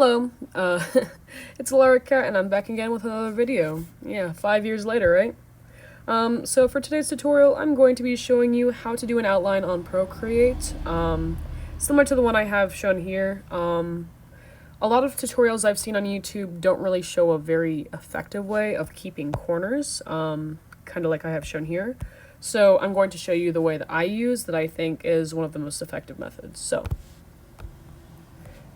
Hello, it's Alarica, and I'm back again with another video. Yeah, 5 years later, right? So for today's tutorial, I'm going to be showing you how to do an outline on Procreate, similar to the one I have shown here. A lot of tutorials I've seen on YouTube don't really show a very effective way of keeping corners, kind of like I have shown here. So I'm going to show you the way that I use that I think is one of the most effective methods. So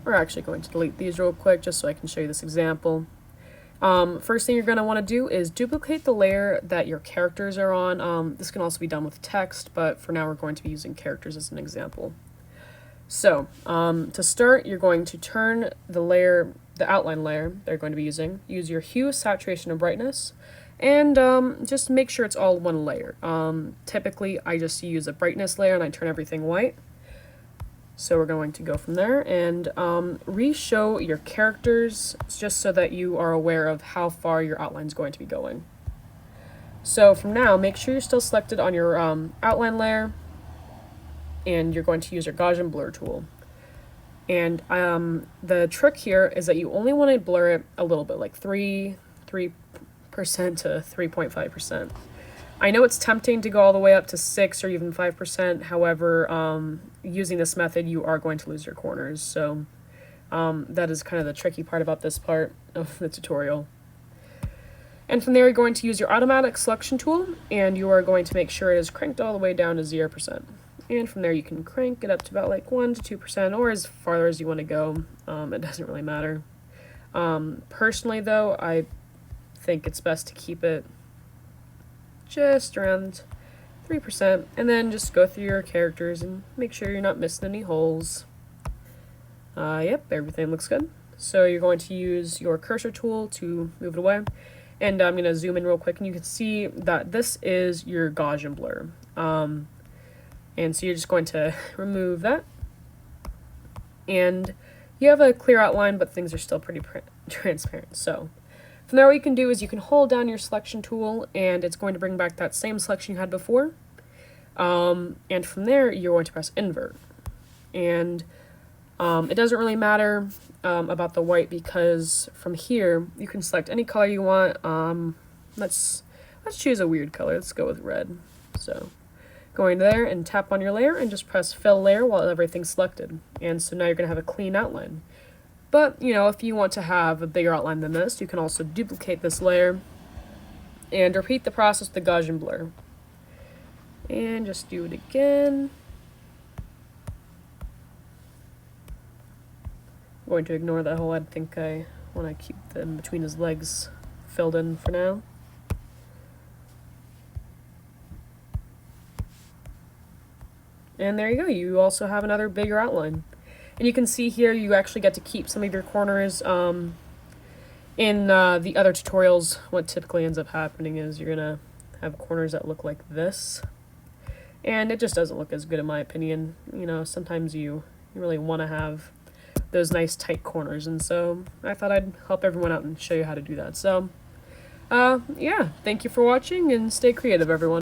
we're actually going to delete these real quick just so I can show you this example. First thing you're going to want to do is duplicate the layer that your characters are on. This can also be done with text, but for now we're going to be using characters as an example. So, to start, you're going to turn the outline layer they're going to be using, use your hue, saturation, and brightness, and just make sure it's all one layer. Typically, I just use a brightness layer and I turn everything white. So we're going to go from there and re-show your characters just so that you are aware of how far your outline is going to be going. So from now, make sure you're still selected on your outline layer, and you're going to use your Gaussian blur tool. And the trick here is that you only want to blur it a little bit, like 3% to 3.5%. I know it's tempting to go all the way up to 6 or even 5%. However, using this method, you are going to lose your corners. So that is kind of the tricky part about this part of the tutorial. And from there, you're going to use your automatic selection tool, and you are going to make sure it is cranked all the way down to 0%. And from there, you can crank it up to about like 1 to 2%, or as far as you want to go. It doesn't really matter. Personally, though, I think it's best to keep it just around 3%, and then just go through your characters and make sure you're not missing any holes. Yep, everything looks good. So you're going to use your cursor tool to move it away, and I'm going to zoom in real quick, and you can see that this is your Gaussian blur. And so you're just going to remove that, and you have a clear outline, but things are still pretty transparent. So from there, what you can do is you can hold down your selection tool, and it's going to bring back that same selection you had before. And from there, you're going to press invert. And it doesn't really matter about the white, because from here, you can select any color you want. Let's choose a weird color. Let's go with red. So going there and tap on your layer and just press fill layer while everything's selected. And so now you're going to have a clean outline. But, you know, if you want to have a bigger outline than this, you can also duplicate this layer and repeat the process with the Gaussian blur. And just do it again. I'm going to ignore that hole. I think I want to keep them between his legs filled in for now. And there you go. You also have another bigger outline. And you can see here you actually get to keep some of your corners. In the other tutorials, what typically ends up happening is you're going to have corners that look like this. And it just doesn't look as good in my opinion. You know, sometimes you really want to have those nice tight corners. And so I thought I'd help everyone out and show you how to do that. So, yeah, thank you for watching, and stay creative, everyone.